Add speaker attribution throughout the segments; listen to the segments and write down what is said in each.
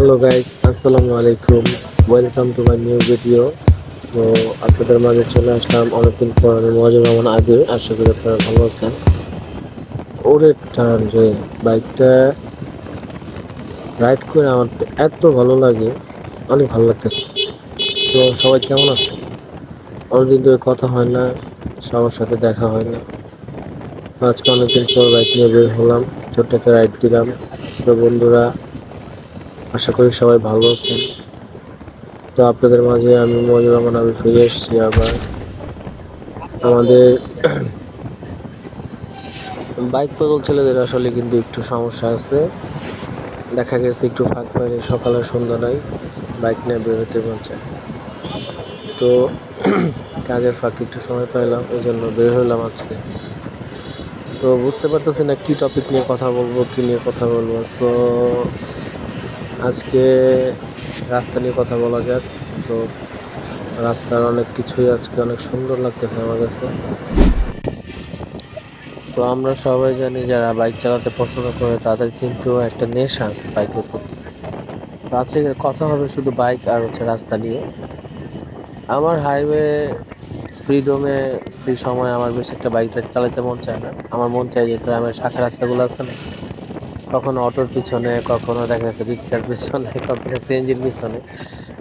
Speaker 1: Hello guys, আসসালামু আলাইকুম। Welcome to my new video. তো আপনাদের মাঝে চলে আসলাম অনেকদিন পর। আমি মজিবুর রহমান আবির। আশা করি আপনারা ভালো আছেন। ওরে টান রে, বাইকটা রাইড করে আমার তো এত ভালো লাগে, অনেক ভালো লাগতেছে। তো সবাই কেমন আছে? অনেকদিন ধরে কথা হয় না, সবার সাথে দেখা হয় না। আজকে অনেকদিন পর বাইক নিয়ে বের হলাম, ছোট্ট একটা রাইড দিলাম। তো বন্ধুরা, আশা করি সবাই ভালো আছেন। তো আপনাদের মাঝে আমি মজিবুর রহমান আবির ফিরে এসেছি আবার। আমাদের বাইক পাগল ছেলেদের আসলে কিন্তু একটু সমস্যা আছে। দেখা গেছে একটু ফাঁক পাইলে সকালে সন্ধ্যায় বাইক নিয়ে বের হতে মন চায়। তো কাজের ফাঁকে একটু সময় পাইলাম, এই জন্য বের হলাম আজকে। তো বুঝতে পারতেছি না কি টপিক নিয়ে কথা বলবো, কি নিয়ে কথা বলবো। তো আজকে রাস্তা নিয়ে কথা বলা যাক। তো রাস্তার অনেক কিছুই আজকে অনেক সুন্দর লাগতেছে আমার কাছে। তো আমরা সবাই জানি যারা বাইক চালাতে পছন্দ করে তাদের কিন্তু একটা নেশা আছে বাইকের প্রতি। তো আজকে কথা হবে শুধু বাইক আর রাস্তা নিয়ে। আমার হাইওয়ে ফ্রিডমে ফ্রি সময় আমার বেশ একটা বাইক রাইড চালাতে মন চায় না। আমার মন চায় যে গ্রামের শাখা রাস্তাগুলো আছে না, কখনো অটোর পিছনে, কখনো দেখা যাচ্ছে রিক্সার পিছনে, কখনো সিএনজির পিছনে,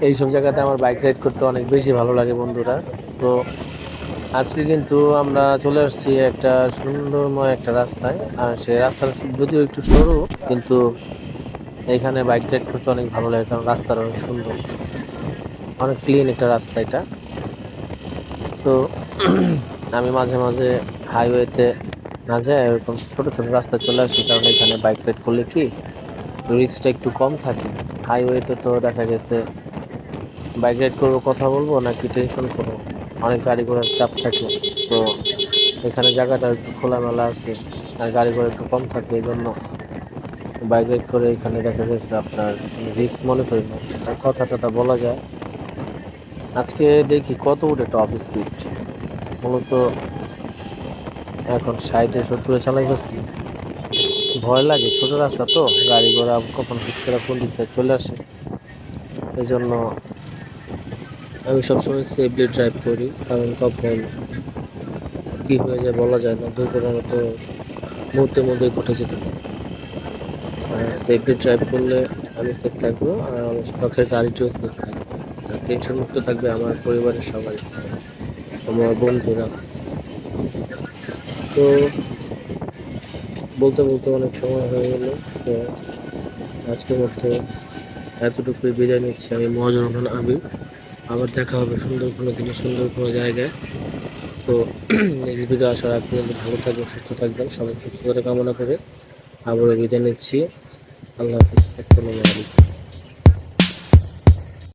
Speaker 1: এইসব জায়গাতে আমার বাইক রাইড করতে অনেক বেশি ভালো লাগে বন্ধুরা। তো আজকে কিন্তু আমরা চলে আসছি একটা সুন্দরময় একটা রাস্তায়। আর সেই রাস্তাটা যদিও একটু সরু, কিন্তু এখানে বাইক রাইড করতে অনেক ভালো লাগে, কারণ রাস্তাটা অনেক সুন্দর, অনেক ক্লিন একটা রাস্তা এটা। তো আমি মাঝে মাঝে হাইওয়েতে না যায় এরকম ছোট ছোট রাস্তায় চলে আসি, কারণ এখানে বাইক রাইড করলে কি রিস্কটা একটু কম থাকে। হাইওয়েতে তো দেখা গেছে বাইক রাইড করবো, কথা বলবো নাকি টেনশন করবো, অনেক গাড়ি ঘোড়ার চাপ থাকে। তো এখানে জায়গাটা একটু খোলামেলা আছে আর গাড়ি ঘোড়া একটু কম থাকে, এই জন্য বাইক রাইড করে এখানে দেখা গেছে আপনার রিস্ক মনে করি না, আর কথা টথা বলা যায়। আজকে দেখি কত উঠে টপ স্পিড, মূলত এখন 60-70 চালাইতেছি। ভয় লাগে, ছোট রাস্তা তো, গাড়ি ঘোড়া কখন হুট করে কোন দিক থেকে চলে আসে, এই জন্য আমি সবসময় সেফলি ড্রাইভ করি, কারণ কখন কি হয়ে যায় বলা যায় না। দুর্ঘটনা তো মুহূর্তের মধ্যেই ঘটে যেতে পারে। আর সেফলি ড্রাইভ করলে আমি সেফ থাকবো, আর আমার শখের গাড়িটিও সেফ থাকবে, আর টেনশন মুক্ত থাকবে আমার পরিবারের সবাই, আমার বন্ধুরা। তো বলতে বলতে অনেক সময় হয়ে গেল। তো আজকের মতো এতটুকুই বিদায় নিচ্ছি। আমি মহাজন রহমান আবির। আবার দেখা হবে সুন্দর কোনো দিনে, সুন্দর কোনো জায়গায়। তো নেক্সট ভিডিও আসার আগ পর্যন্ত ভালো থাকবেন, সুস্থ থাকবেন, সবার সুস্থতা কামনা করে আবারও বিদায় নিচ্ছি। আল্লাহ হাফিজ, আসসালামু আলাইকুম।